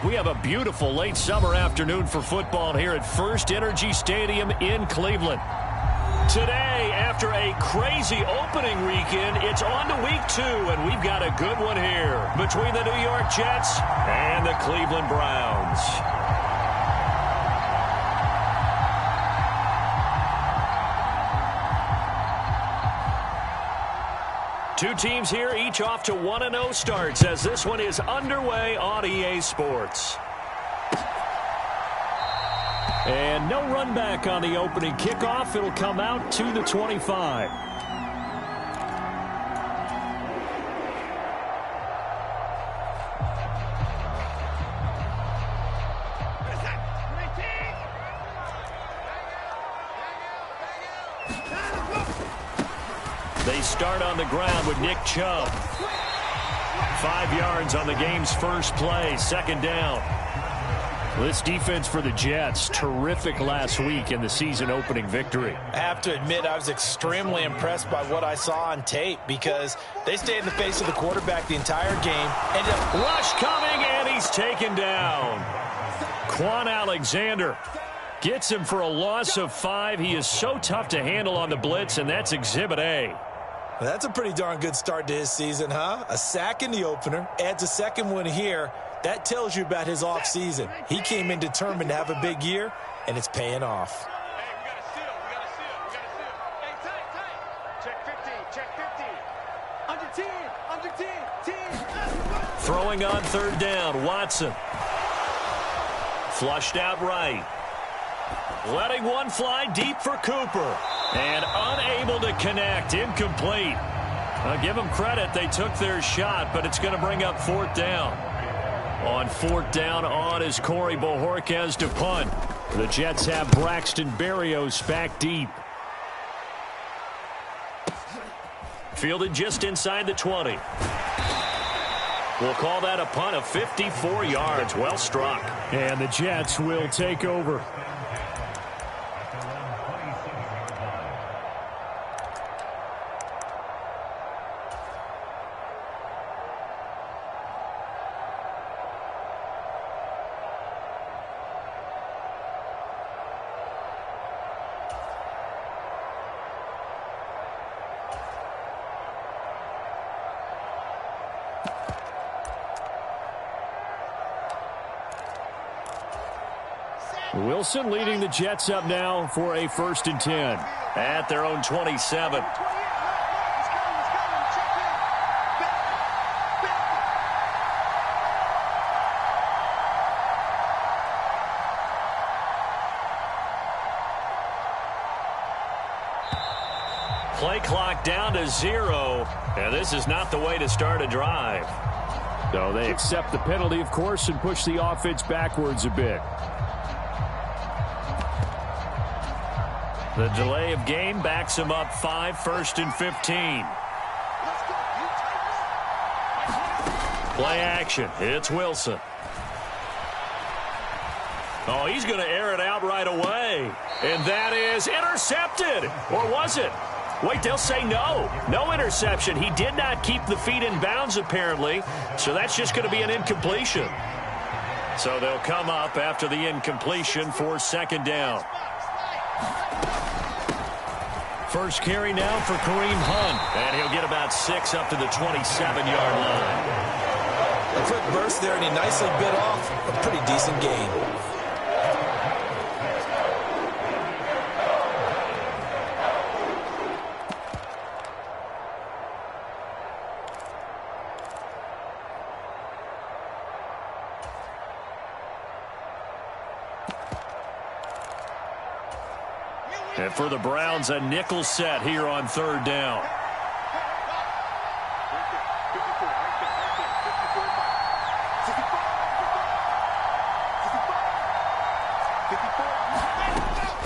We have a beautiful late summer afternoon for football here at First Energy Stadium in Cleveland. Today, after a crazy opening weekend, it's on to week 2, and we've got a good one here between the New York Jets and the Cleveland Browns. Two teams here, each off to 1-0 starts as this one is underway on EA Sports. And no run back on the opening kickoff. It'll come out to the 25. They start on the ground with Nick Chubb. 5 yards on the game's first play, second down. This defense for the Jets, terrific last week in the season-opening victory. I have to admit, I was extremely impressed by what I saw on tape because they stayed in the face of the quarterback the entire game. Rush coming, and he's taken down. Quan Alexander gets him for a loss of 5. He is so tough to handle on the blitz, and that's Exhibit A. Well, that's a pretty darn good start to his season, huh? A sack in the opener, adds a second one here. That tells you about his offseason. He came in determined to have a big year, and it's paying off. Hey, we got a seal. We got a seal. We got a seal. Hey, tight. Check 15. Check 15. Under 10. Throwing on third down, Watson. Flushed out right. Letting one fly deep for Cooper. And unable to connect. Incomplete. I'll give them credit. They took their shot, but it's going to bring up fourth down. On fourth down on is Corey Bojorquez to punt. The Jets have Braxton Berrios back deep. Fielded just inside the 20. We'll call that a punt of 54 yards. Well struck. And the Jets will take over. Wilson leading the Jets up now for a 1st and 10 at their own 27. Play clock down to 0, and this is not the way to start a drive. So they accept the penalty, of course, and push the offense backwards a bit. The delay of game backs him up 5, 1st and 15. Play action. It's Wilson. Oh, he's going to air it out right away. And that is intercepted. Or was it? Wait, they'll say no. No interception. He did not keep the feet in bounds, apparently. So that's just going to be an incompletion. So they'll come up after the incompletion for second down. First carry now for Kareem Hunt. And he'll get about 6 up to the 27-yard line. A quick burst there, and he nicely bit off a pretty decent gain. And for the Browns, a nickel set here on third down.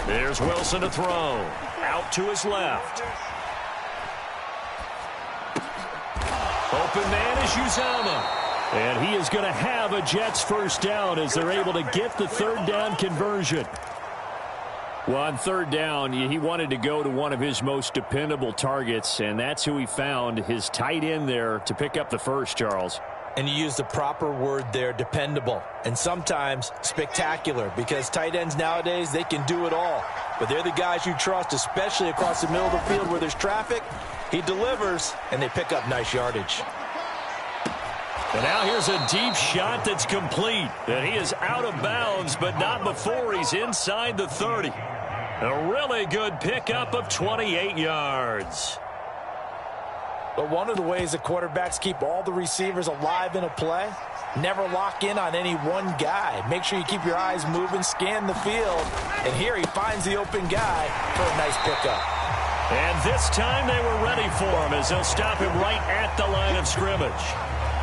There's Wilson to throw. Out to his left. Open man is Uzomah. And he is going to have a Jets first down as they're able to get the third down conversion. Well, on third down, he wanted to go to one of his most dependable targets, and that's who he found, his tight end there, to pick up the first, Charles. And you use the proper word there, dependable, and sometimes spectacular, because tight ends nowadays, they can do it all. But they're the guys you trust, especially across the middle of the field where there's traffic. He delivers, and they pick up nice yardage. And now here's a deep shot that's complete. And he is out of bounds, but not before he's inside the 30. A really good pickup of 28 yards. But one of the ways that quarterbacks keep all the receivers alive in a play, never lock in on any one guy. Make sure you keep your eyes moving, scan the field. And here he finds the open guy for a nice pickup. And this time they were ready for him as they'll stop him right at the line of scrimmage.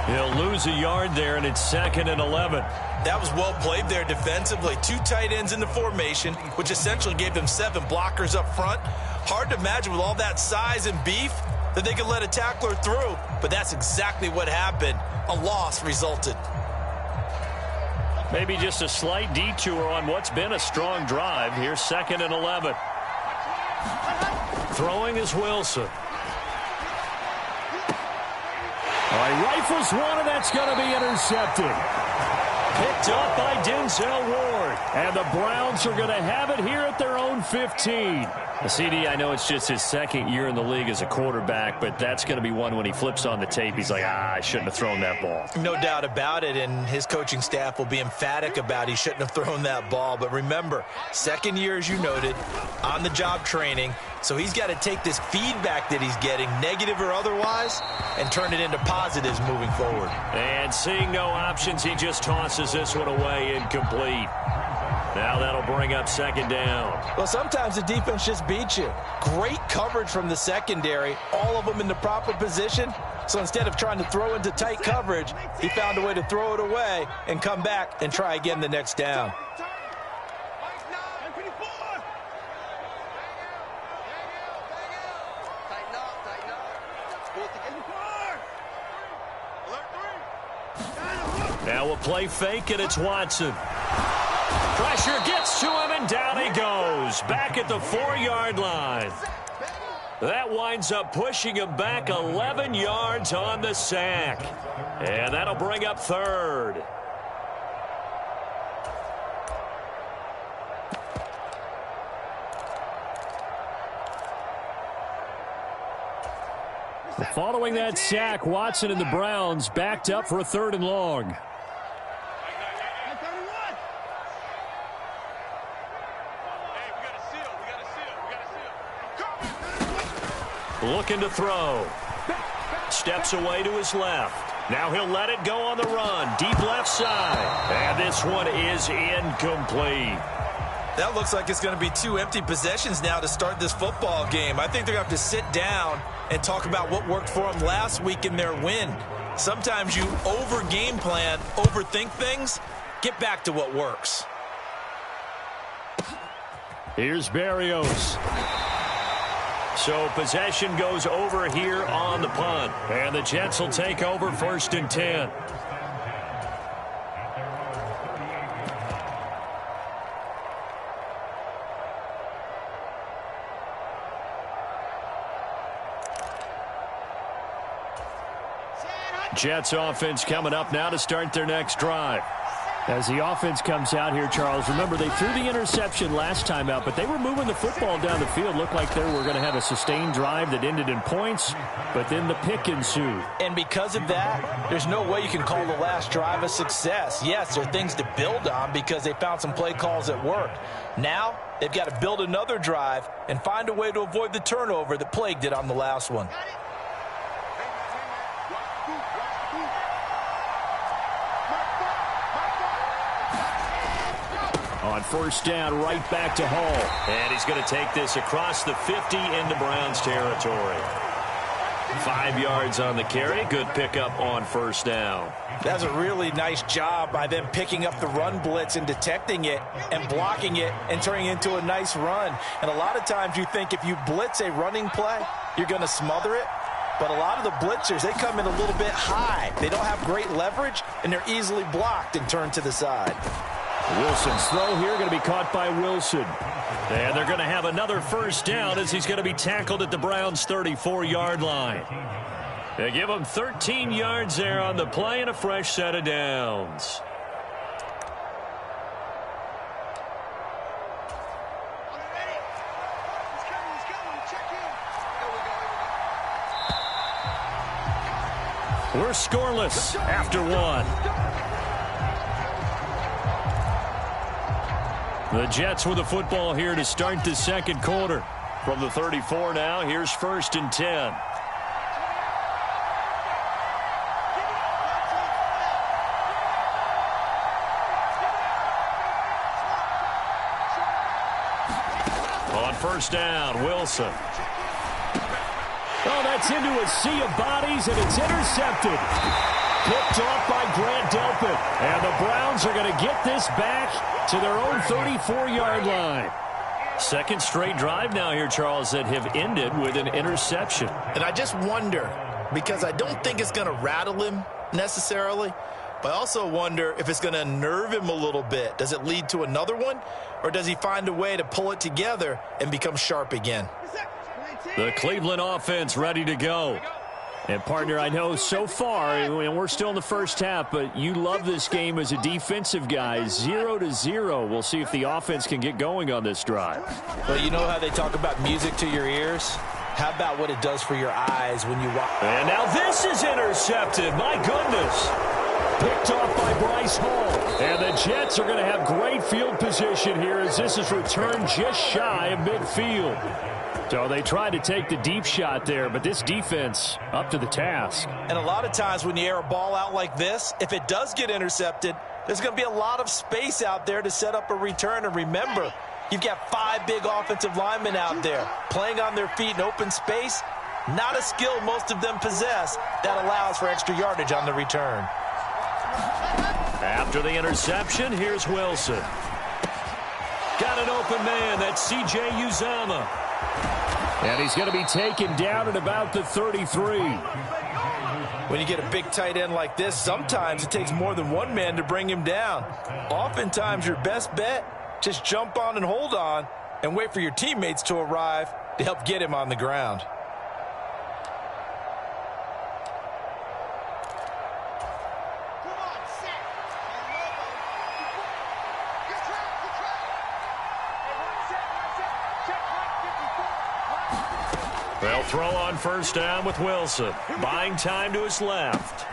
He'll lose a yard there, and it's 2nd and 11. That was well played there defensively. 2 tight ends in the formation, which essentially gave them 7 blockers up front. Hard to imagine with all that size and beef that they could let a tackler through, but that's exactly what happened. A loss resulted. Maybe just a slight detour on what's been a strong drive. Here's 2nd and 11. Throwing is Wilson. He rifles one, and that's going to be intercepted. Picked up by Denzel Ward. And the Browns are going to have it here at their own 15. CD, I know it's just his 2nd year in the league as a quarterback, but that's going to be one when he flips on the tape. He's like, I shouldn't have thrown that ball. No doubt about it, and his coaching staff will be emphatic about he shouldn't have thrown that ball. But remember, 2nd year, as you noted, on-the-job training, so he's got to take this feedback that he's getting, negative or otherwise, and turn it into positives moving forward. And seeing no options, he just tosses this one away incomplete. Now that'll bring up 2nd down. Well, sometimes the defense just beats you. Great coverage from the secondary, all of them in the proper position. So instead of trying to throw into tight coverage, he found a way to throw it away and come back and try again the next down. Now we'll play fake, and it's Watson. Pressure gets to him, and down he goes. Back at the 4-yard line. That winds up pushing him back 11 yards on the sack. And that'll bring up 3rd. Following that sack, Watson and the Browns backed up for a 3rd and long. Looking to throw. Steps away to his left. Now he'll let it go on the run. Deep left side. And this one is incomplete. That looks like it's going to be 2 empty possessions now to start this football game. I think they're going to have to sit down and talk about what worked for them last week in their win. Sometimes you over-game plan, overthink things. Get back to what works. Here's Berrios. So possession goes over here on the punt. And the Jets will take over 1st and 10. Jets offense coming up now to start their next drive. As the offense comes out here, Charles, remember they threw the interception last time out, but they were moving the football down the field. Looked like they were going to have a sustained drive that ended in points, but then the pick ensued. And because of that, there's no way you can call the last drive a success. Yes, there are things to build on because they found some play calls that worked. Now, they've got to build another drive and find a way to avoid the turnover that plagued it on the last one. On 1st down, right back to Hall. And he's going to take this across the 50 into Browns territory. 5 yards on the carry. Good pickup on 1st down. That's a really nice job by them picking up the run blitz and detecting it and blocking it and turning it into a nice run. And a lot of times you think if you blitz a running play, you're going to smother it. But a lot of the blitzers, they come in a little bit high. They don't have great leverage, and they're easily blocked and turned to the side. Wilson's throw here going to be caught by Wilson. And they're going to have another 1st down as he's going to be tackled at the Browns' 34-yard line. They give him 13 yards there on the play and a fresh set of downs. We're scoreless after one. The Jets with the football here to start the second quarter. From the 34 now, here's 1st and 10. On 1st down, Wilson. Oh, that's into a sea of bodies, and it's intercepted. Picked off by Grant Delpit. And the Browns are going to get this back to their own 34-yard line. Second straight drive now here, Charles, that have ended with an interception. And I just wonder, because I don't think it's going to rattle him necessarily, but I also wonder if it's going to nerve him a little bit. Does it lead to another one, or does he find a way to pull it together and become sharp again? The Cleveland offense ready to go. And, partner, I know so far, and we're still in the first half, but you love this game as a defensive guy. 0-0. We'll see if the offense can get going on this drive. Well, you know how they talk about music to your ears? How about what it does for your eyes when you watch? And now this is intercepted. My goodness. Picked off by Bryce Hall. And the Jets are going to have great field position here as this is returned just shy of midfield. So they tried to take the deep shot there, but this defense up to the task. And a lot of times when you air a ball out like this, if it does get intercepted, there's going to be a lot of space out there to set up a return. And remember, you've got 5 big offensive linemen out there playing on their feet in open space. Not a skill most of them possess that allows for extra yardage on the return. After the interception, here's Wilson. Got an open man. That's C.J. Uzomah. And he's going to be taken down at about the 33. When you get a big tight end like this, sometimes it takes more than one man to bring him down. Oftentimes, your best bet, just jump on and hold on and wait for your teammates to arrive to help get him on the ground. They'll throw on 1st down with Wilson. Buying time to his left.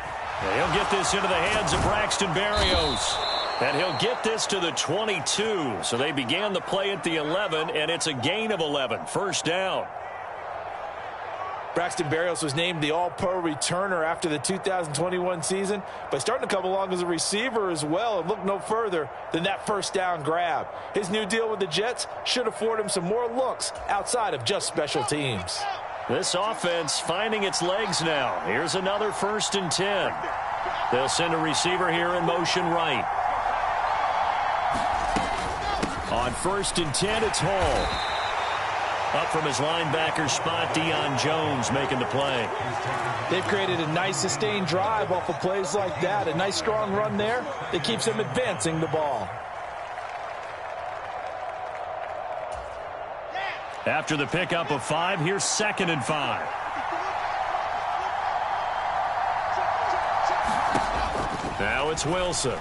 And he'll get this into the hands of Braxton Berrios. And he'll get this to the 22. So they began the play at the 11, and it's a gain of 11. 1st down. Braxton Berrios was named the All-Pro returner after the 2021 season, but starting to come along as a receiver as well, and look no further than that 1st down grab. His new deal with the Jets should afford him some more looks outside of just special teams. This offense finding its legs now. Here's another 1st and 10. They'll send a receiver here in motion right. On 1st and 10, it's Hall. Up from his linebacker spot, Deion Jones making the play. They've created a nice sustained drive off of plays like that. A nice strong run there that keeps them advancing the ball. After the pickup of 5, here's 2nd and 5. Now it's Wilson.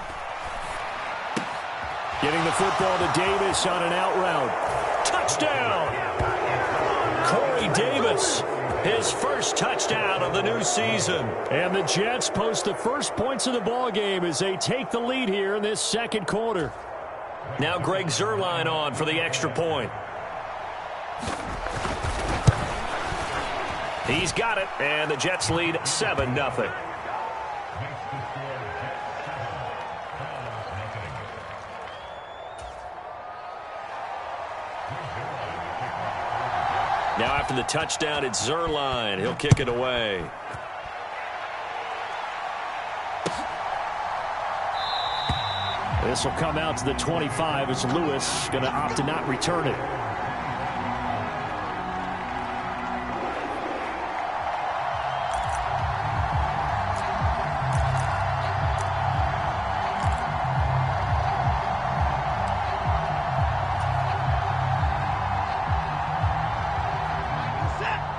Getting the football to Davis on an out route. Touchdown! Corey Davis, his first touchdown of the new season. And the Jets post the first points of the ball game as they take the lead here in this second quarter. Now Greg Zuerlein on for the extra point. He's got it, and the Jets lead 7-0. Now after the touchdown, it's Zuerlein. He'll kick it away. This will come out to the 25 as Lewis going to opt to not return it.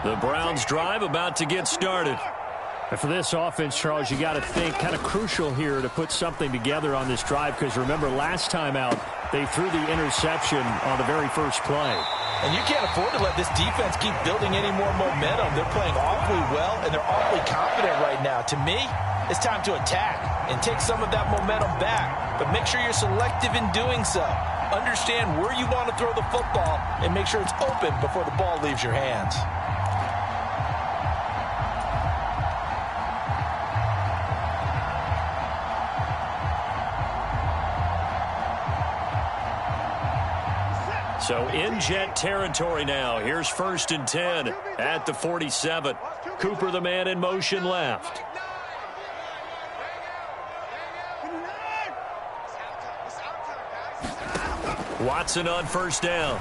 The Browns drive about to get started. For this offense, Charles, you got to think kind of crucial here to put something together on this drive, because remember last time out they threw the interception on the very first play. And you can't afford to let this defense keep building any more momentum. They're playing awfully well, and they're awfully confident right now. To me, it's time to attack and take some of that momentum back, but make sure you're selective in doing so. Understand where you want to throw the football and make sure it's open before the ball leaves your hands. So in Jet territory now. Here's 1st and 10 at the 47. Cooper, the man in motion left. Watson on 1st down.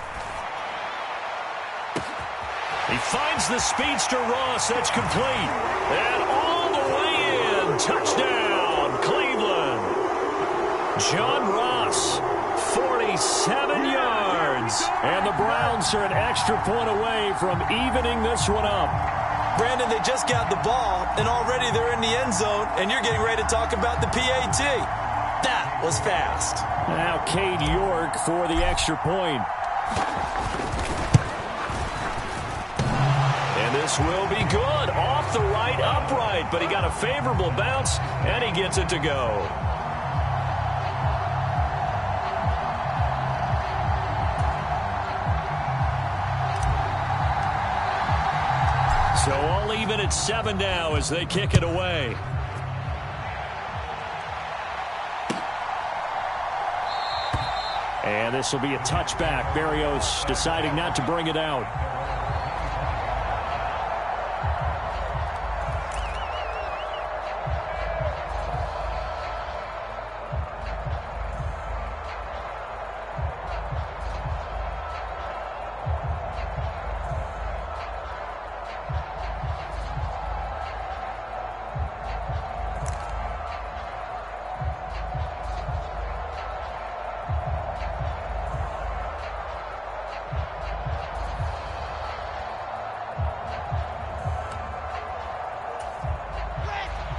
He finds the speedster Ross. That's complete. And all the way in. Touchdown, Cleveland. John Ross, 47 yards. And the Browns are an extra point away from evening this one up. Brandon, they just got the ball, and already they're in the end zone, and you're getting ready to talk about the PAT. That was fast. Now Cade York for the extra point. And this will be good. Off the right upright, but he got a favorable bounce, and he gets it to go. So all even at 7 now as they kick it away. And this will be a touchback. Berrios deciding not to bring it out.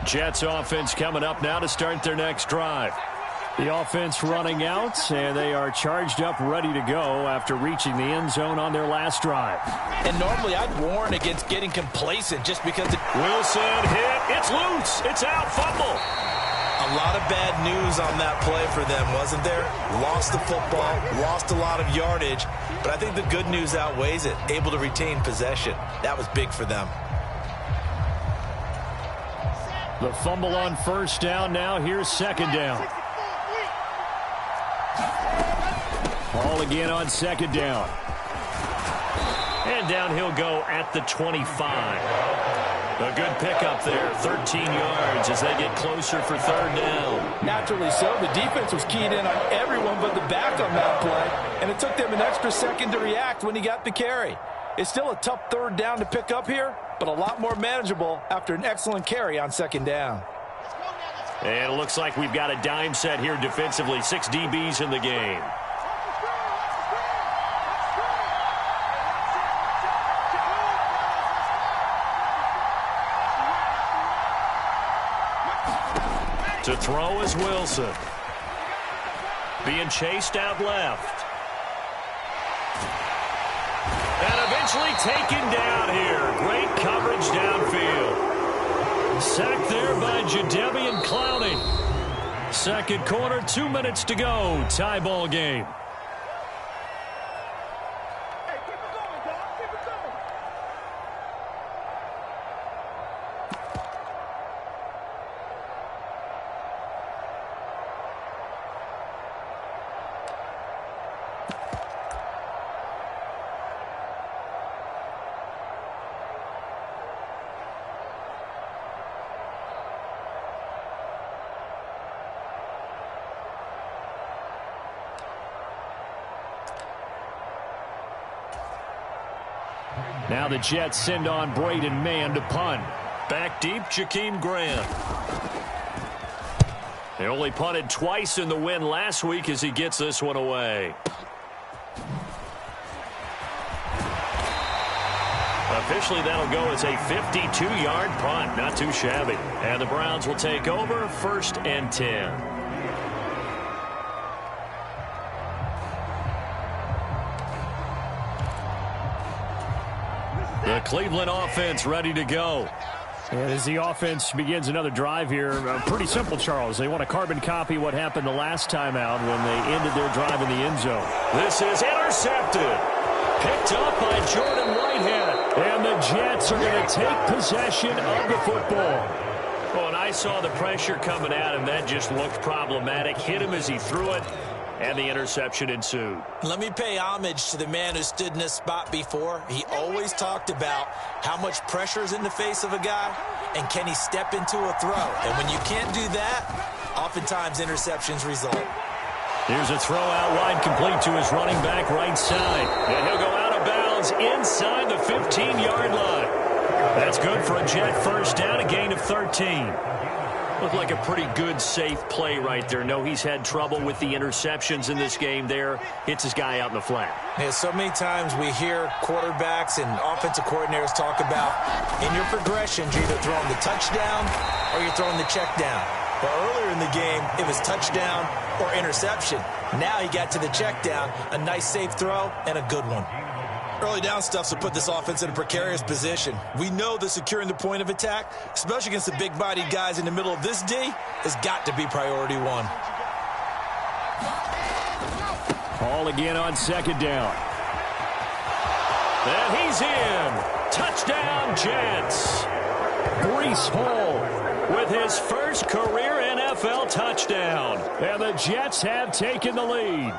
Jets offense coming up now to start their next drive. The offense running out, and they are charged up, ready to go after reaching the end zone on their last drive. And normally I'd warn against getting complacent just because Wilson hit. It's loose. It's out. Fumble. A lot of bad news on that play for them, wasn't there? Lost the football, lost a lot of yardage, but I think the good news outweighs it. Able to retain possession. That was big for them. The fumble on 1st down. Now here's 2nd down. Ball again on 2nd down. And down he'll go at the 25. A good pickup there. 13 yards as they get closer for 3rd down. Naturally so. The defense was keyed in on everyone but the back on that play, and it took them an extra second to react when he got the carry. It's still a tough 3rd down to pick up here, but a lot more manageable after an excellent carry on 2nd down. And it looks like we've got a dime set here defensively. 6 DBs in the game. To throw is Wilson. Being chased out left. And eventually taken down here. Great coverage downfield. Sacked there by Jadeveon Clowney. 2nd quarter, 2 minutes to go. Tie ball game. Now the Jets send on Braden Mann to punt. Back deep, Jakeem Grant. They only punted twice in the win last week as he gets this one away. A officially that'll go as a 52-yard punt. Not too shabby. And the Browns will take over 1st and 10. The Cleveland offense ready to go. And as the offense begins another drive here, pretty simple, Charles. They want to carbon copy what happened the last time out when they ended their drive in the end zone. This is intercepted. Picked up by Jordan Whitehead. And the Jets are going to take possession of the football. Oh, and I saw the pressure coming at him. That just looked problematic. Hit him as he threw it, and the interception ensued. Let me pay homage to the man who stood in this spot before. He always talked about how much pressure is in the face of a guy, and can he step into a throw. And when you can't do that, oftentimes interceptions result. Here's a throw out wide, complete to his running back right side. And he'll go out of bounds inside the 15-yard line. That's good for a Jet first down, a gain of 13. Looked like a pretty good, safe play right there. No, he's had trouble with the interceptions in this game there. Hits his guy out in the flat. Yeah, so many times we hear quarterbacks and offensive coordinators talk about in your progressions, you're either throwing the touchdown or you're throwing the check down. But earlier in the game, it was touchdown or interception. Now he got to the check down, a nice safe throw, and a good one. Early down stuff to put this offense in a precarious position. We know that securing the point of attack, especially against the big-bodied guys in the middle of this D, has got to be priority one. Ball again on 2nd down. And he's in. Touchdown, Jets. Breece Hall with his first career NFL touchdown. And the Jets have taken the lead.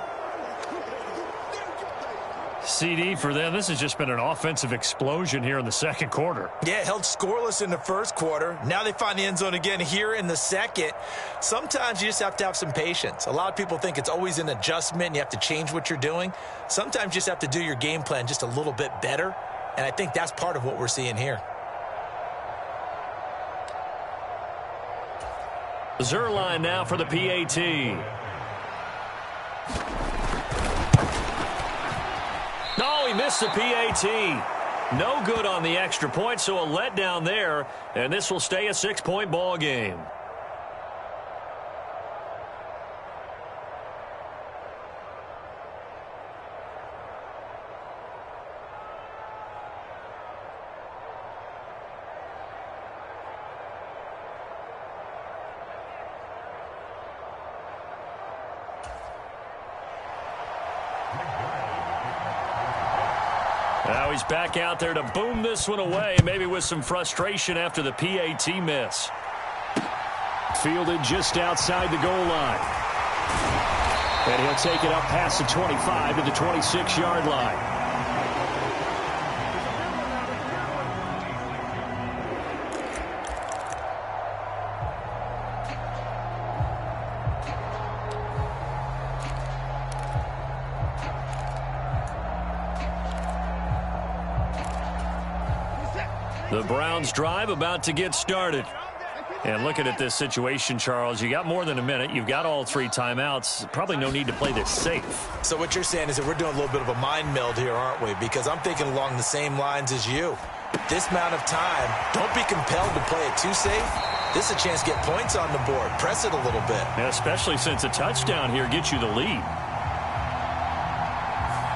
CD for them. This has just been an offensive explosion here in the second quarter. Yeah, held scoreless in the first quarter. Now they find the end zone again here in the second. Sometimes you just have to have some patience. A lot of people think it's always an adjustment and you have to change what you're doing. Sometimes you just have to do your game plan just a little bit better, and I think that's part of what we're seeing here. Zerline now for the PAT. No, he missed the PAT. No good on the extra point, so a letdown there, and this will stay a 6-point ball game. Now he's back out there to boom this one away, maybe with some frustration after the PAT miss. Fielded just outside the goal line. And he'll take it up past the 25 to the 26-yard line. The Browns drive about to get started. And looking at this situation, Charles, you got more than a minute. You've got all 3 timeouts. Probably no need to play this safe. So what you're saying is that we're doing a little bit of a mind meld here, aren't we? Because I'm thinking along the same lines as you. This amount of time, don't be compelled to play it too safe. This is a chance to get points on the board. Press it a little bit. Yeah, especially since a touchdown here gets you the lead.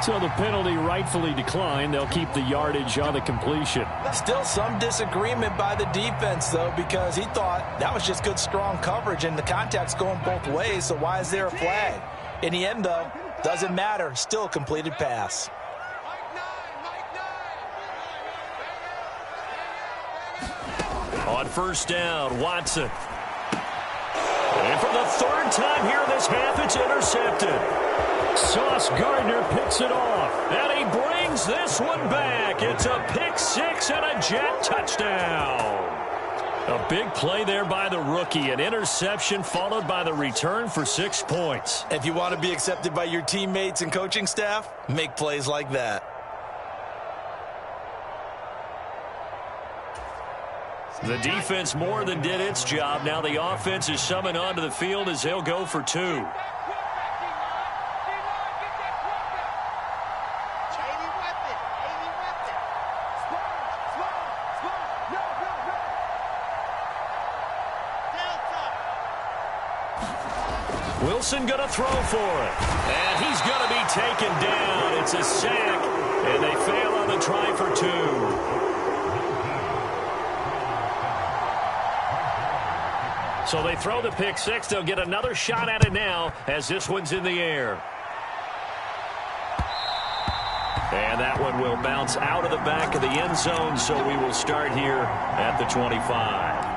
So the penalty rightfully declined. They'll keep the yardage on the completion. Still some disagreement by the defense, though, because he thought that was just good, strong coverage, and the contact's going both ways, so why is there a flag? In the end, though, doesn't matter. Still a completed pass. On first down, Watson. And for the 3rd time here in this half, it's intercepted. Sauce Gardner picks it off. And he brings this one back. It's a pick 6 and a Jet touchdown. A big play there by the rookie. An interception followed by the return for 6 points. If you want to be accepted by your teammates and coaching staff, make plays like that. The defense more than did its job. Now the offense is summoned onto the field as they'll go for 2. Wilson going to throw for it. And he's going to be taken down. It's a sack, and they fail on the try for 2. So they throw the pick six. They'll get another shot at it now as this one's in the air. And that one will bounce out of the back of the end zone, so we will start here at the 25.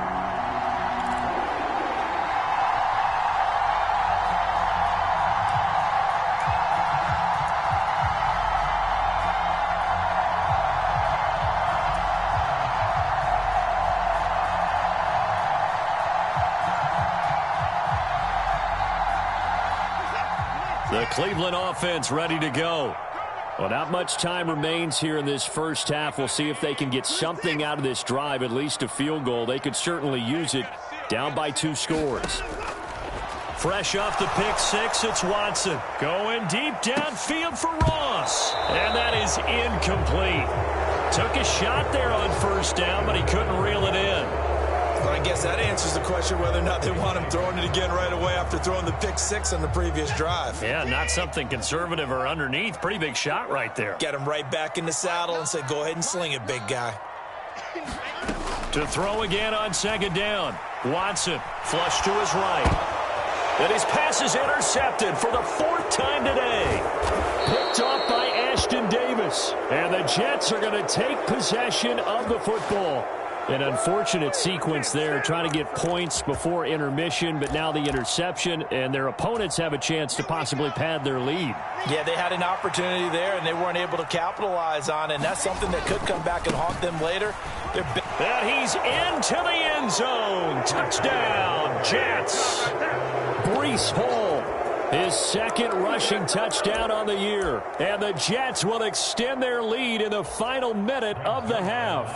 The Cleveland offense ready to go. Well, not much time remains here in this first half. We'll see if they can get something out of this drive, at least a field goal. They could certainly use it. Down by 2 scores. Fresh off the pick six, it's Watson. Going deep downfield for Ross. And that is incomplete. Took a shot there on first down, but he couldn't reel it in. Well, I guess that answers the question whether or not they want him throwing it again right away after throwing the pick six on the previous drive. Yeah, not something conservative or underneath. Pretty big shot right there. Get him right back in the saddle and say, go ahead and sling it, big guy. To throw again on second down. Watson, flush to his right. And his pass is intercepted for the 4th time today. Picked off by Ashton Davis. And the Jets are going to take possession of the football. An unfortunate sequence there, trying to get points before intermission, but now the interception, and their opponents have a chance to possibly pad their lead. Yeah, they had an opportunity there, and they weren't able to capitalize on it, and that's something that could come back and haunt them later. And he's into the end zone. Touchdown, Jets. Breece Hall, his 2nd rushing touchdown on the year. And the Jets will extend their lead in the final minute of the half.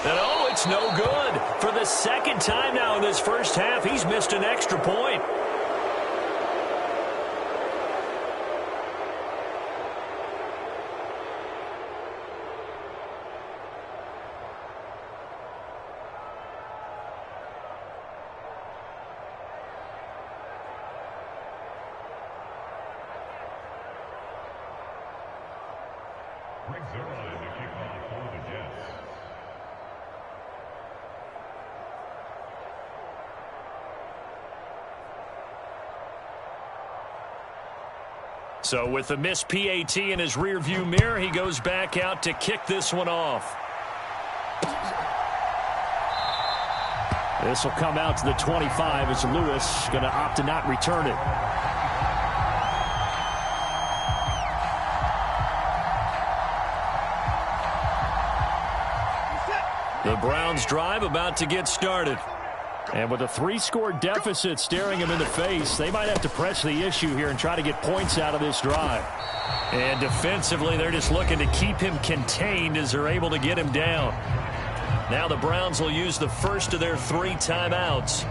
And oh, it's no good. For the 2nd time now in this first half, he's missed an extra point. So with the missed PAT in his rearview mirror, he goes back out to kick this one off. This will come out to the 25 as Lewis going to opt to not return it. The Browns drive about to get started. And with a 3-score deficit staring him in the face, they might have to press the issue here and try to get points out of this drive. And defensively, they're just looking to keep him contained as they're able to get him down. Now the Browns will use the first of their 3 timeouts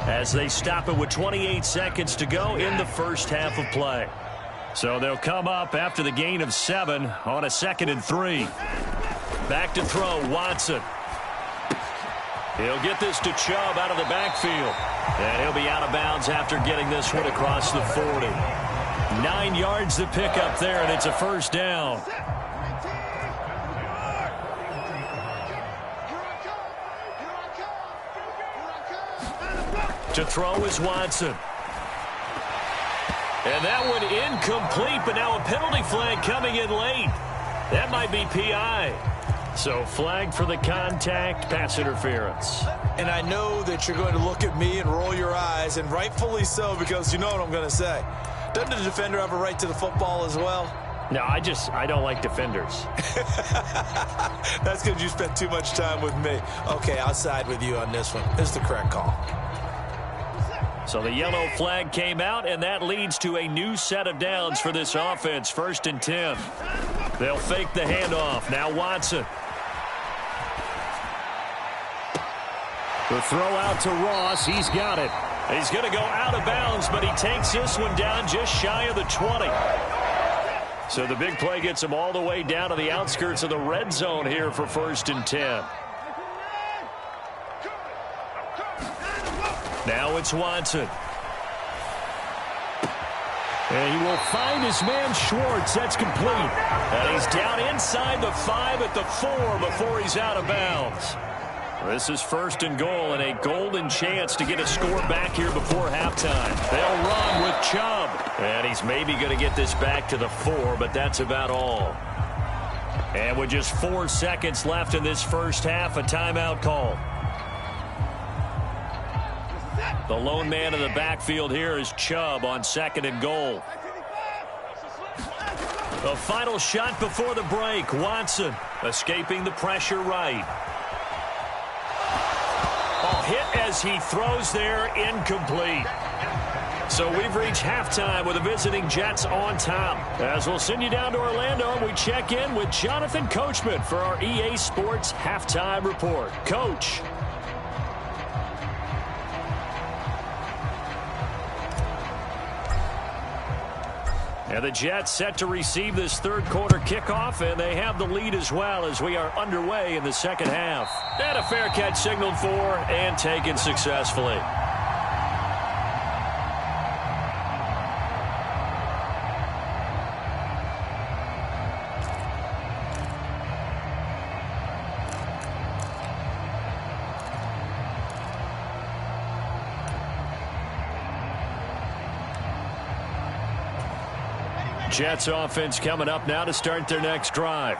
as they stop it with 28 seconds to go in the first half of play. So they'll come up after the gain of 7 on a 2nd and 3. Back to throw, Watson. He'll get this to Chubb out of the backfield. And he'll be out of bounds after getting this one across the 40. 9 yards to pick up there, and it's a first down. To throw is Watson. And that one incomplete, but now a penalty flag coming in late. That might be PI. So flag for the contact, pass interference. And I know that you're going to look at me and roll your eyes, and rightfully so, because you know what I'm going to say. Doesn't the defender have a right to the football as well? No, I don't like defenders. That's because you spent too much time with me. Okay, I'll side with you on this one. This is the correct call. So the yellow flag came out, and that leads to a new set of downs for this offense. 1st and 10. They'll fake the handoff. Now Watson. The throw out to Ross. He's got it. He's going to go out of bounds, but he takes this one down just shy of the 20. So the big play gets him all the way down to the outskirts of the red zone here for 1st and 10. Now it's Watson. And he will find his man Schwartz. That's complete. And he's down inside the 5 at the 4 before he's out of bounds. This is 1st and goal and a golden chance to get a score back here before halftime. They'll run with Chubb. And he's maybe going to get this back to the 4, but that's about all. And with just 4 seconds left in this first half, a timeout call. The lone man in the backfield here is Chubb on 2nd and goal. The final shot before the break. Watson escaping the pressure right. Hit as he throws there, incomplete. So we've reached halftime with the visiting Jets on top. As we'll send you down to Orlando, we check in with Jonathan Coachman for our EA Sports Halftime Report. Coach. And the Jets set to receive this third quarter kickoff, and they have the lead as well as we are underway in the second half. And a fair catch signaled for and taken successfully. Jets offense coming up now to start their next drive.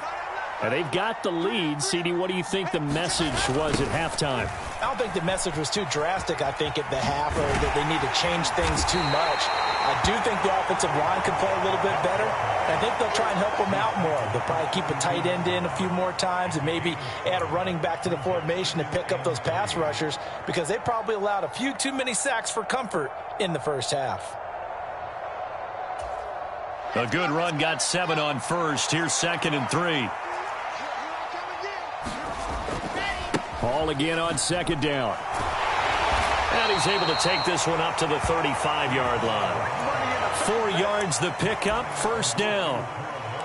And they've got the lead. CD, what do you think the message was at halftime? I don't think the message was too drastic, I think, at the half, or that they need to change things too much. I do think the offensive line could play a little bit better. I think they'll try and help them out more. They'll probably keep a tight end in a few more times and maybe add a running back to the formation to pick up those pass rushers, because they probably allowed a few too many sacks for comfort in the first half. A good run got 7 on first. Here's 2nd and 3. Ball again on 2nd down. And he's able to take this one up to the 35-yard line. 4 yards the pickup, 1st down.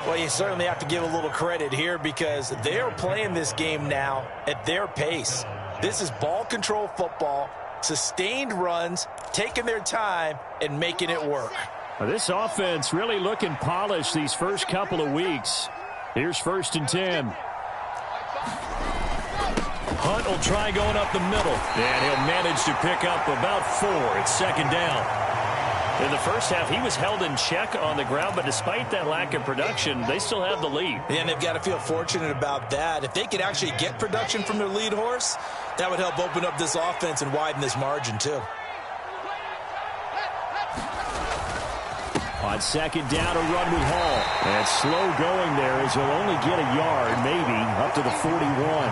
Well, you certainly have to give a little credit here because they're playing this game now at their pace. This is ball control football, sustained runs, taking their time and making it work. This offense really looking polished these first couple of weeks. Here's 1st and 10. Hunt will try going up the middle, and he'll manage to pick up about 4. It's 2nd down. In the first half, he was held in check on the ground, but despite that lack of production, they still have the lead. And they've got to feel fortunate about that. If they could actually get production from their lead horse, that would help open up this offense and widen this margin, too. On 2nd down, a run with Hall. And slow going there as he'll only get a yard, maybe, up to the 41.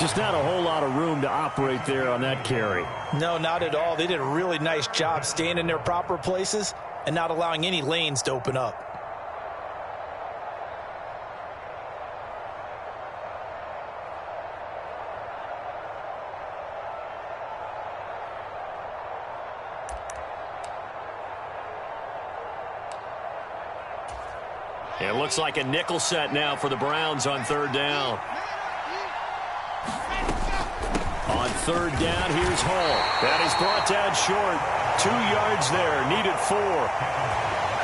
Just not a whole lot of room to operate there on that carry. No, not at all. They did a really nice job staying in their proper places and not allowing any lanes to open up. It looks like a nickel set now for the Browns on 3rd down. On 3rd down, here's Hall. That is brought down short. 2 yards there, needed 4.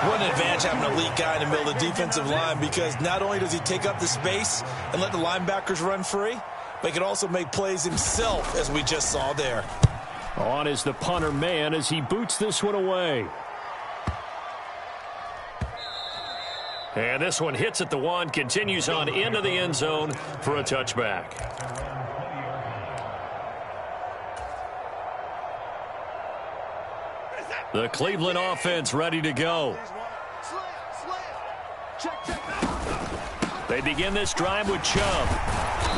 What an advantage having a elite guy in the middle of the defensive line, because not only does he take up the space and let the linebackers run free, but he can also make plays himself, as we just saw there. On is the punter man as he boots this one away. And this one hits at the 1, continues on into the end zone for a touchback. The Cleveland offense ready to go. They begin this drive with Chubb.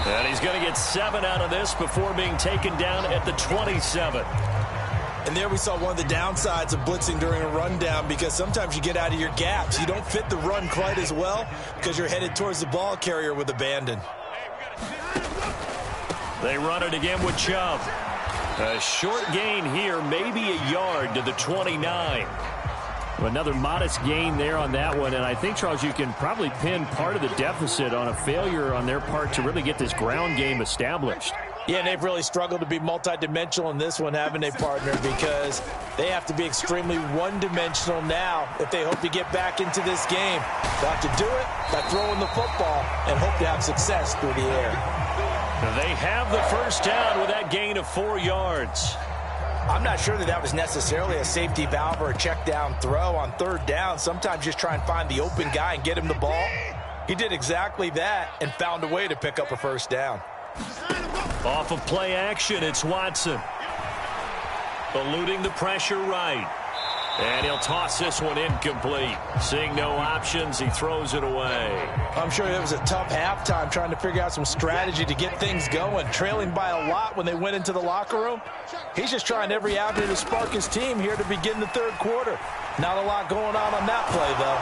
And he's going to get 7 out of this before being taken down at the 27. And there we saw one of the downsides of blitzing during a rundown, because sometimes you get out of your gaps. You don't fit the run quite as well because you're headed towards the ball carrier with abandon. They run it again with Chubb. A short gain here, maybe a yard to the 29. Another modest gain there on that one, and I think, Charles, you can probably pin part of the deficit on a failure on their part to really get this ground game established. Yeah, and they've really struggled to be multidimensional in this one, haven't they, partner? Because they have to be extremely one-dimensional now if they hope to get back into this game. They'll have to do it by throwing the football and hope to have success through the air. They have the first down with that gain of 4 yards. I'm not sure that was necessarily a safety valve or a check down throw on third down. Sometimes just try and find the open guy and get him the ball. He did exactly that and found a way to pick up a first down. Off of play action, it's Watson. Eluding the pressure right. And he'll toss this one incomplete. Seeing no options, he throws it away. I'm sure it was a tough halftime trying to figure out some strategy to get things going. Trailing by a lot when they went into the locker room. He's just trying every avenue to spark his team here to begin the third quarter. Not a lot going on that play, though.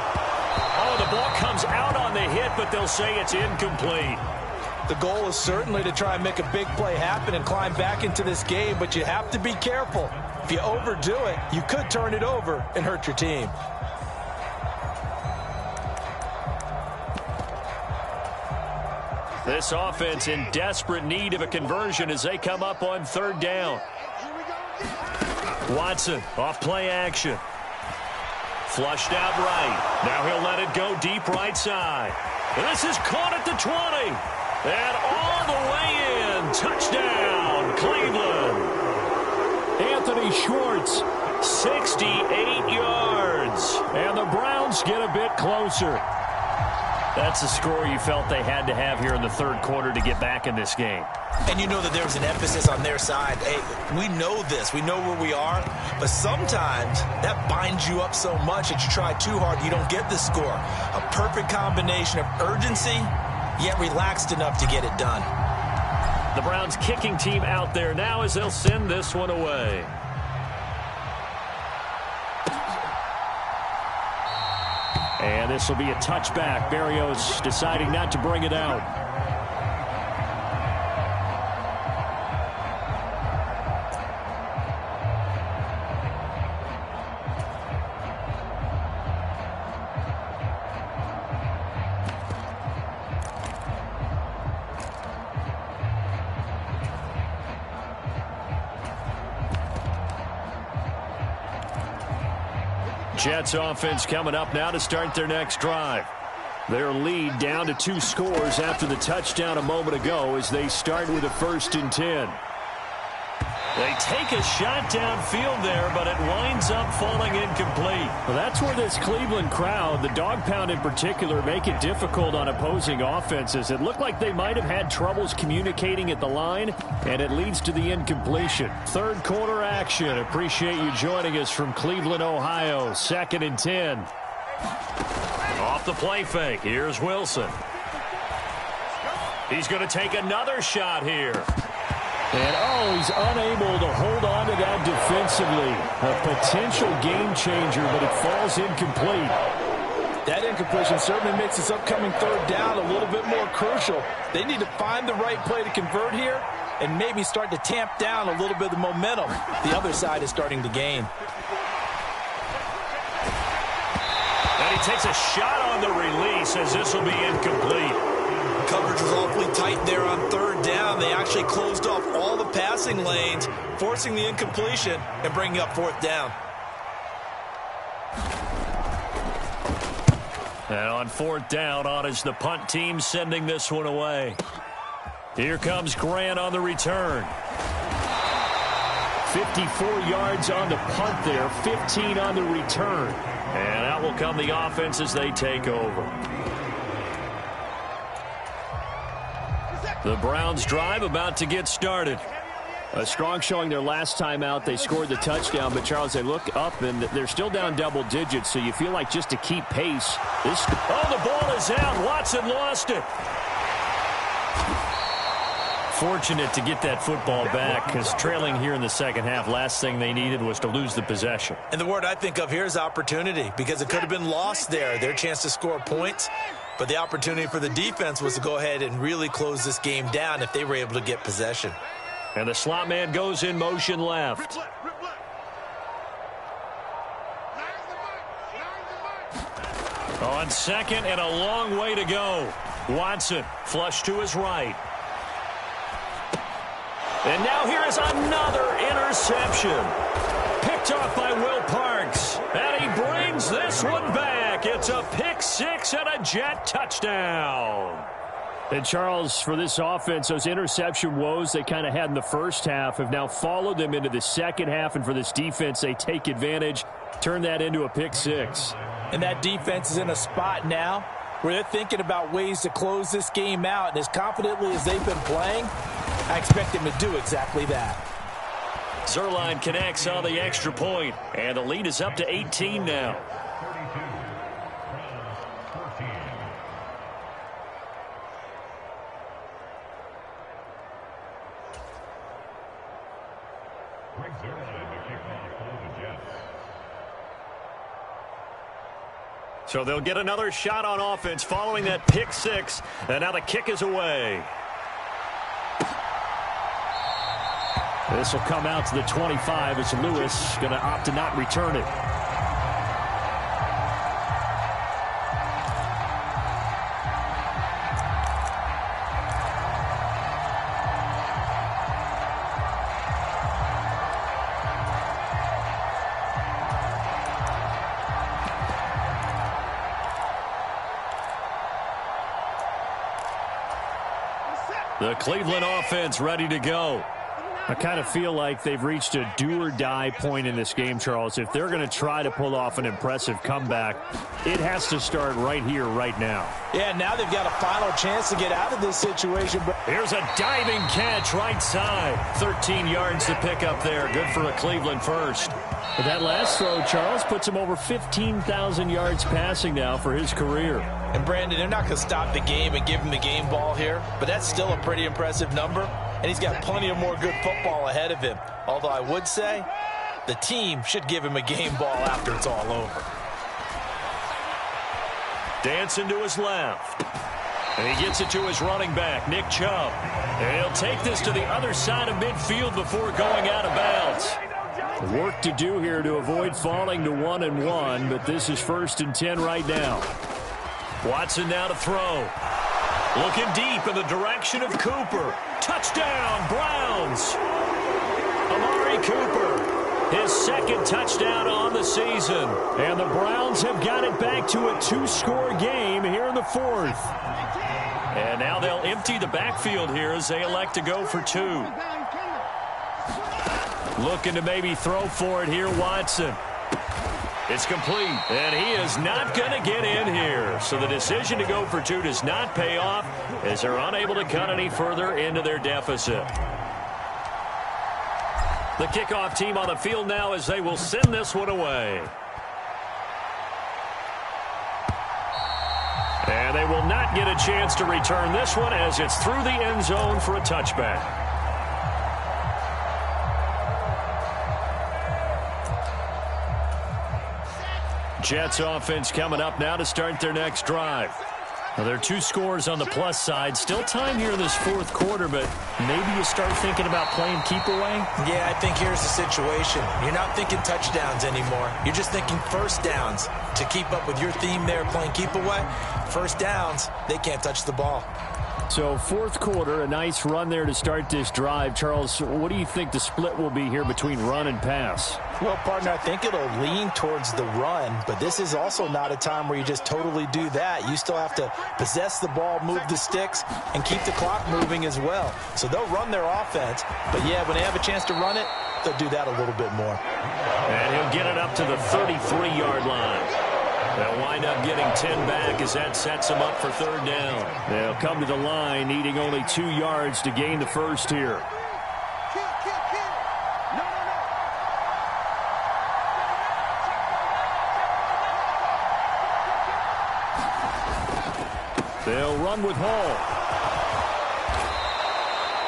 Oh, the ball comes out on the hit, but they'll say it's incomplete. The goal is certainly to try and make a big play happen and climb back into this game, but you have to be careful. If you overdo it, you could turn it over and hurt your team. This offense in desperate need of a conversion as they come up on third down. Watson off play action. Flushed out right. Now he'll let it go deep right side. This is caught at the 20. And all the way in. Touchdown, Cleveland. Anthony Schwartz, 68 yards. And the Browns get a bit closer. That's the score you felt they had to have here in the third quarter to get back in this game. And you know that there was an emphasis on their side. Hey, we know this. We know where we are. But sometimes that binds you up so much that you try too hard, you don't get the score. A perfect combination of urgency, yet relaxed enough to get it done. The Browns kicking team out there now as they'll send this one away. And this will be a touchback. Berrios deciding not to bring it out. Jets offense coming up now to start their next drive. Their lead down to 2 scores after the touchdown a moment ago as they start with a 1st and 10. They take a shot downfield there, but it winds up falling incomplete. Well, that's where this Cleveland crowd, the dog pound in particular, make it difficult on opposing offenses. It looked like they might have had troubles communicating at the line, and it leads to the incompletion. Third quarter action. Appreciate you joining us from Cleveland, Ohio. 2nd and 10. Off the play fake. Here's Wilson. He's going to take another shot here. And, he's unable to hold on to that defensively. A potential game changer, but it falls incomplete. That incompletion certainly makes this upcoming third down a little bit more crucial. They need to find the right play to convert here and maybe start to tamp down a little bit of the momentum the other side is starting to gain. And he takes a shot on the release as this will be incomplete. Coverage was awfully tight there on third down. They actually closed off all the passing lanes, forcing the incompletion and bringing up 4th down. And on 4th down, on is the punt team sending this one away. Here comes Grant on the return. 54 yards on the punt there, 15 on the return. And out will come the offense as they take over. The Browns drive about to get started. A strong showing their last time out. They scored the touchdown, but, Charles, they look up, and they're still down double digits, so you feel like just to keep pace. The ball is out. Watson lost it. Fortunate to get that football back because trailing here in the second half, last thing they needed was to lose the possession. And the word I think of here is opportunity because it could have been lost there, their chance to score points. But the opportunity for the defense was to go ahead and really close this game down if they were able to get possession. And the slot man goes in motion left. On 2nd and a long way to go. Watson flush to his right. And now here is another interception. Picked off by Will Parks. And he brings this one back. It's a pick six and a Jet touchdown. And, Charles, for this offense, those interception woes they kind of had in the first half have now followed them into the second half. And for this defense, they take advantage, turn that into a pick six. And that defense is in a spot now where they're thinking about ways to close this game out. And as confidently as they've been playing, I expect them to do exactly that. Zuerlein connects on the extra point, and the lead is up to 18 now. So they'll get another shot on offense following that pick six, and now the kick is away. This will come out to the 25 as Lewis going to opt to not return it. The Cleveland offense ready to go. I kind of feel like they've reached a do-or-die point in this game, Charles. If they're going to try to pull off an impressive comeback, it has to start right here, right now. Yeah, now they've got a final chance to get out of this situation. Here's a diving catch right side. 13 yards to pick up there. Good for a Cleveland first. But that last throw, Charles, puts him over 15,000 yards passing now for his career. And, Brandon, they're not going to stop the game and give him the game ball here, but that's still a pretty impressive number, and he's got plenty of more good football ahead of him. Although I would say the team should give him a game ball after it's all over. Dancing to his left. And he gets it to his running back, Nick Chubb. And he'll take this to the other side of midfield before going out of bounds. Work to do here to avoid falling to 1-1, but this is 1st and 10 right now. Watson now to throw. Looking deep in the direction of Cooper. Touchdown, Browns. Amari Cooper, his second touchdown on the season. And the Browns have got it back to a 2-score game here in the 4th. And now they'll empty the backfield here as they elect to go for 2. Looking to maybe throw for it here, Watson. It's complete, and he is not going to get in here. So the decision to go for 2 does not pay off as they're unable to cut any further into their deficit. The kickoff team on the field now as they will send this one away. And they will not get a chance to return this one as it's through the end zone for a touchback. Jets offense coming up now to start their next drive. Now, there are 2 scores on the plus side. Still time here in this 4th quarter, but maybe you start thinking about playing keep away? Yeah, I think here's the situation. You're not thinking touchdowns anymore. You're just thinking first downs. To keep up with your theme there, playing keep away, first downs, they can't touch the ball. So 4th quarter, a nice run there to start this drive. Charles, what do you think the split will be here between run and pass? Well, partner, I think it'll lean towards the run, but this is also not a time where you just totally do that. You still have to possess the ball, move the sticks, and keep the clock moving as well. So they'll run their offense, but yeah, when they have a chance to run it, they'll do that a little bit more. And he'll get it up to the 33-yard line. They'll wind up getting 10 back as that sets them up for 3rd down. They'll come to the line needing only 2 yards to gain the first here. They'll run with Hall.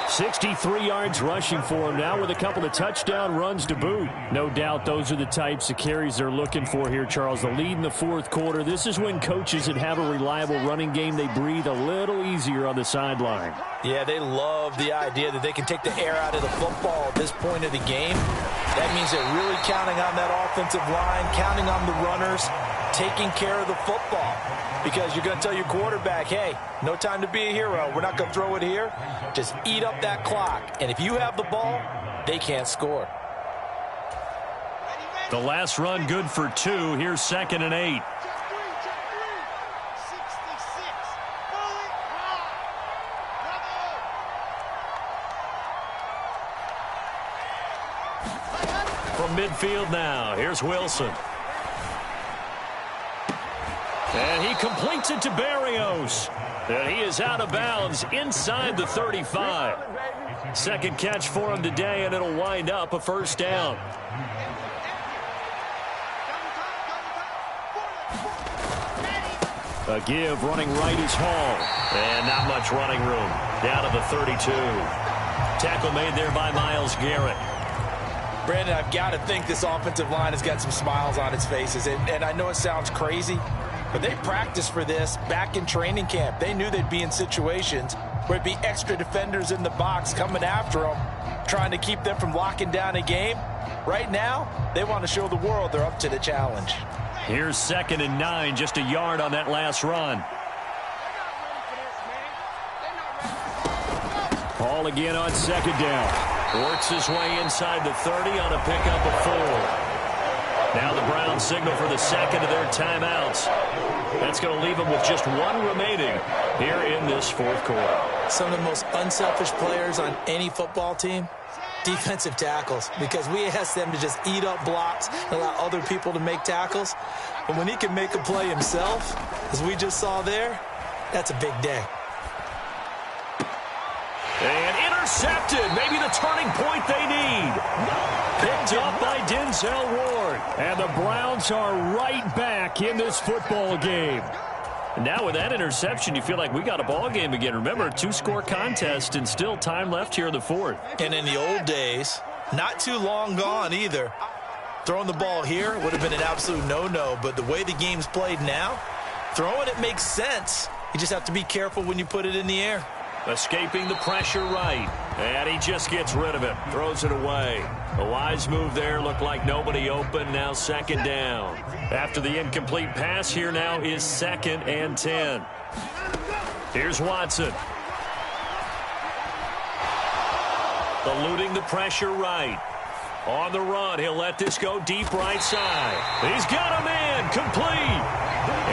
63 yards rushing for him now with a couple of touchdown runs to boot. No doubt those are the types of carries they're looking for here, Charles. The lead in the 4th quarter. This is when coaches that have a reliable running game, they breathe a little easier on the sideline. Yeah, they love the idea that they can take the air out of the football at this point of the game. That means they're really counting on that offensive line, counting on the runners. taking care of the football. Because you're going to tell your quarterback, hey, no time to be a hero. We're not going to throw it here. Just eat up that clock. And if you have the ball, they can't score. The last run good for 2. Here's 2nd and 8. From midfield now, here's Wilson. And he completes it to Berrios. And he is out of bounds inside the 35. Second catch for him today, and it'll wind up a first down. A give running right is Hall. And not much running room. Down to the 32. Tackle made there by Myles Garrett. Brandon, I've got to think this offensive line has got some smiles on its faces. And I know it sounds crazy, but they practiced for this back in training camp. They knew they'd be in situations where it'd be extra defenders in the box coming after them, trying to keep them from locking down a game. Right now, they want to show the world they're up to the challenge. Here's 2nd and 9, just a yard on that last run. Hall again on 2nd down. Works his way inside the 30 on a pickup of 4. Now the Browns signal for the second of their timeouts. That's going to leave them with just 1 remaining here in this 4th quarter. Some of the most unselfish players on any football team, defensive tackles, because we ask them to just eat up blocks and allow other people to make tackles. But when he can make a play himself, as we just saw there, that's a big day. And intercepted. Maybe the turning point they need. Picked up by Denzel Ward. And the Browns are right back in this football game. And now with that interception, you feel like we got a ball game again. Remember, 2-score contest and still time left here in the 4th. And in the old days, not too long gone either, throwing the ball here would have been an absolute no-no. But the way the game's played now, throwing it makes sense. You just have to be careful when you put it in the air. Escaping the pressure right. And he just gets rid of it. Throws it away. A wise move there. Looked like nobody open. Now 2nd down. After the incomplete pass, here now is 2nd and 10. Here's Watson. Eluding the pressure right. On the run, he'll let this go deep right side. He's got him in. Complete.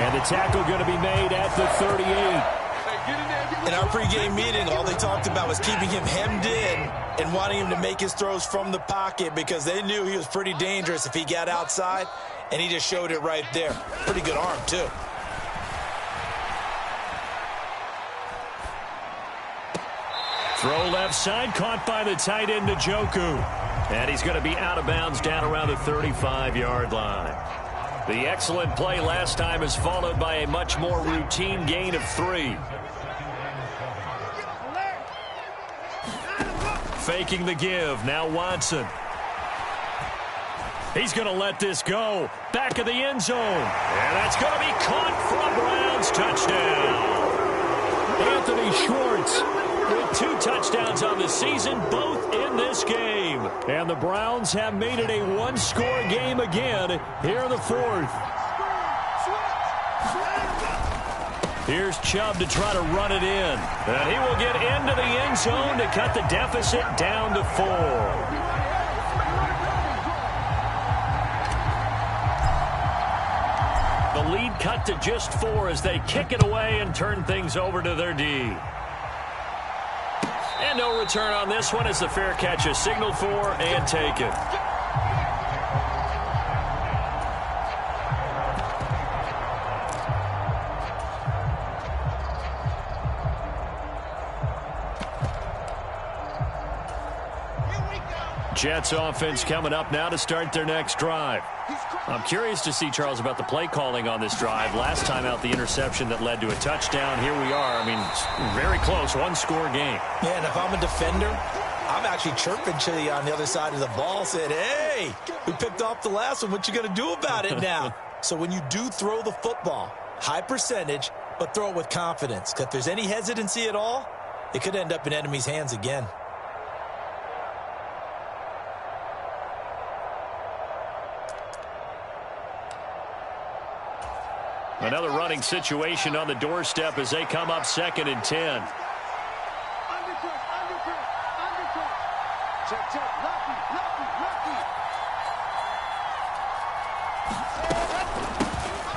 And the tackle going to be made at the 38. In our pregame meeting, all they talked about was keeping him hemmed in and wanting him to make his throws from the pocket because they knew he was pretty dangerous if he got outside, and he just showed it right there. Pretty good arm, too. Throw left side, caught by the tight end, Njoku. And he's going to be out of bounds down around the 35-yard line. The excellent play last time is followed by a much more routine gain of 3. Faking the give. Now Watson. He's going to let this go. Back of the end zone. And that's going to be caught for a Browns touchdown. Anthony Schwartz with 2 touchdowns on the season, both in this game. And the Browns have made it a 1-score game again here in the 4th. Here's Chubb to try to run it in. And he will get into the end zone to cut the deficit down to 4. The lead cut to just 4 as they kick it away and turn things over to their D. And no return on this one as the fair catch is signaled for and taken. Jets offense coming up now to start their next drive. I'm curious to see, Charles, about the play calling on this drive. Last time out, the interception that led to a touchdown. Here we are. I mean, very close, 1-score game. Yeah, and if I'm a defender, I'm actually chirping to you on the other side of the ball, saying, hey, we picked off the last one. What you going to do about it now? So when you do throw the football, high percentage, but throw it with confidence. Because if there's any hesitancy at all, it could end up in enemy's hands again. Another running situation on the doorstep as they come up 2nd and 10.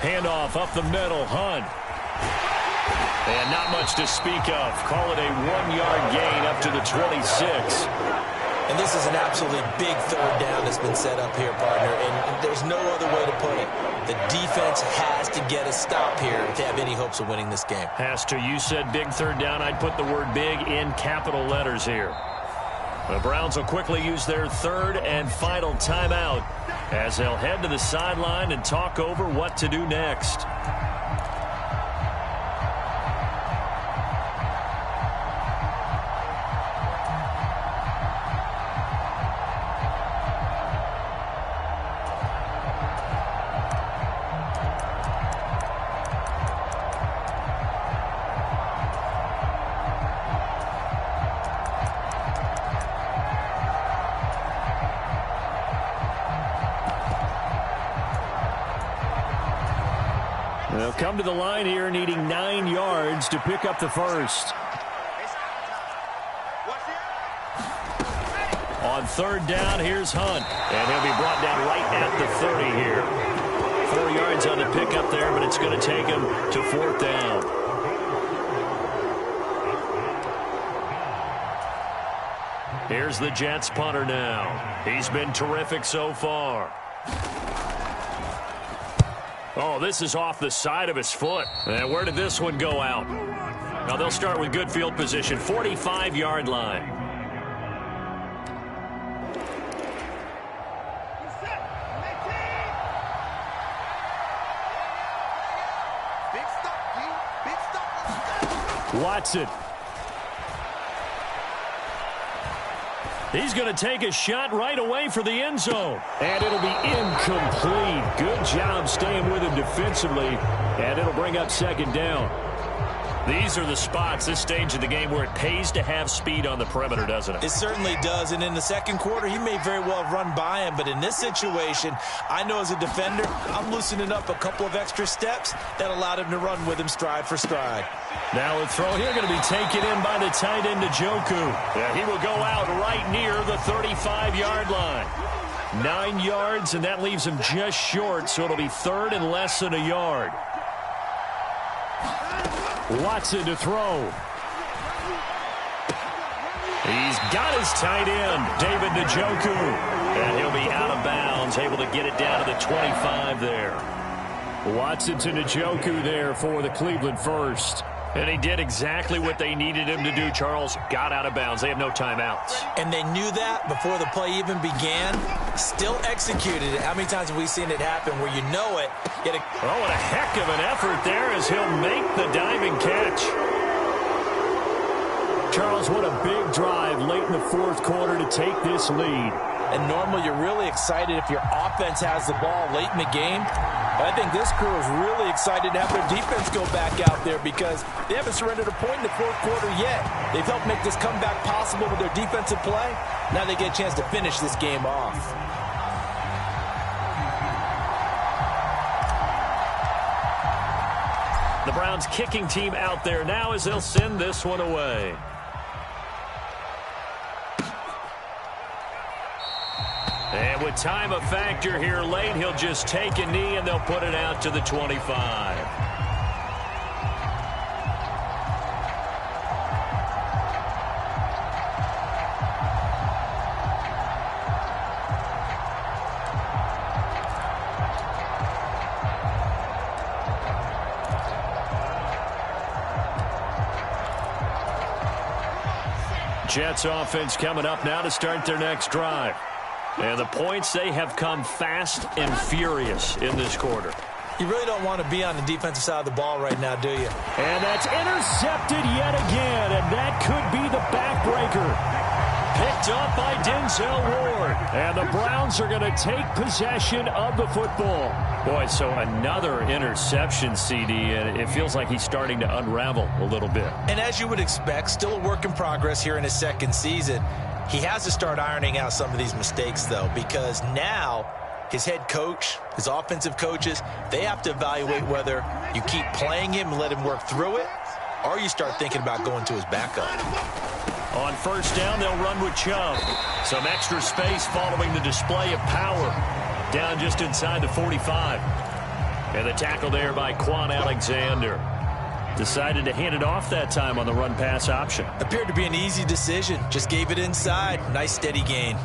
Handoff up the middle, Hunt. And not much to speak of. Call it a 1-yard gain up to the 26. And this is an absolutely big 3rd down that's been set up here, partner, and there's no other way to put it. The defense has to get a stop here to have any hopes of winning this game. Has to. You said big 3rd down. I'd put the word big in capital letters here. The Browns will quickly use their 3rd and final timeout as they'll head to the sideline and talk over what to do next. They'll come to the line here needing 9 yards to pick up the first. On 3rd down, here's Hunt. And he'll be brought down right at the 30 here. 4 yards on the pickup there, but it's going to take him to 4th down. Here's the Jets punter now. He's been terrific so far. Oh, this is off the side of his foot. And where did this one go out? Now they'll start with good field position, 45-yard line. Watson. He's going to take a shot right away for the end zone. And it'll be incomplete. Good job staying with him defensively. And it'll bring up 2nd down. These are the spots, this stage of the game, where it pays to have speed on the perimeter, doesn't it? It certainly does. And in the 2nd quarter, he may very well have run by him. But in this situation, I know as a defender, I'm loosening up a couple of extra steps that allowed him to run with him stride for stride. Now a throw here going to be taken in by the tight end, Njoku. Yeah, he will go out right near the 35-yard line. 9 yards, and that leaves him just short, so it'll be 3rd and less than a yard. Watson to throw. He's got his tight end, David Njoku. And he'll be out of bounds, able to get it down to the 25 there. Watson to Njoku there for the Cleveland first. And he did exactly what they needed him to do, Charles. Got out of bounds. They have no timeouts. And they knew that before the play even began. Still executed it. How many times have we seen it happen where you know it? Oh, what a heck of an effort there as he'll make the diving catch. Charles, what a big drive late in the 4th quarter to take this lead. And normally you're really excited if your offense has the ball late in the game. But I think this crew is really excited to have their defense go back out there because they haven't surrendered a point in the 4th quarter yet. They've helped make this comeback possible with their defensive play. Now they get a chance to finish this game off. The Browns kicking team out there now as they'll send this one away. And with time a factor here late, he'll just take a knee and they'll put it out to the 25. Jets offense coming up now to start their next drive. And the points, they have come fast and furious in this quarter. You really don't want to be on the defensive side of the ball right now, do you? And that's intercepted yet again, and that could be the backbreaker. Picked up by Denzel Ward. And the Browns are going to take possession of the football. Boy, so another interception, CD, and it feels like he's starting to unravel a little bit. And as you would expect, still a work in progress here in his 2nd season. He has to start ironing out some of these mistakes, though, because now his head coach, his offensive coaches, they have to evaluate whether you keep playing him and let him work through it, or you start thinking about going to his backup. On first down, they'll run with Chubb. Some extra space following the display of power. Down just inside the 45. And the tackle there by Quan Alexander. Decided to hand it off that time on the run-pass option. Appeared to be an easy decision. Just gave it inside. Nice steady gain.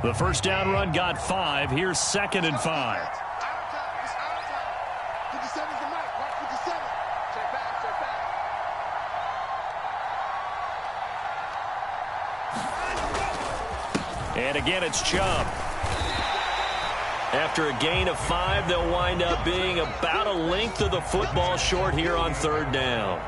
The first down run got 5. Here's 2nd and 5. And again, it's Chubb. After a gain of 5, they'll wind up being about a length of the football short here on 3rd down.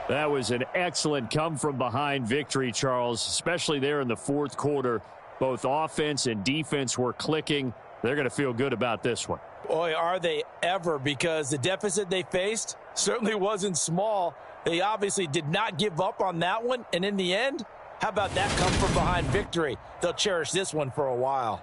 That was an excellent come-from-behind victory, Charles, especially there in the 4th quarter. Both offense and defense were clicking. They're going to feel good about this one. Boy, are they ever, because the deficit they faced certainly wasn't small. They obviously did not give up on that one, and in the end, how about that come-from-behind victory? They'll cherish this one for a while.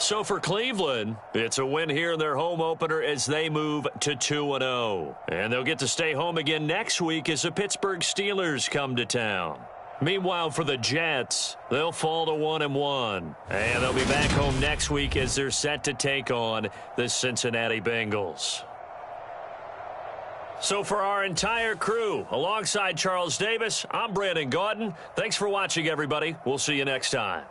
So for Cleveland, it's a win here in their home opener as they move to 2-0. And they'll get to stay home again next week as the Pittsburgh Steelers come to town. Meanwhile, for the Jets, they'll fall to 1-1. And they'll be back home next week as they're set to take on the Cincinnati Bengals. So for our entire crew, alongside Charles Davis, I'm Brandon Gaudin. Thanks for watching, everybody. We'll see you next time.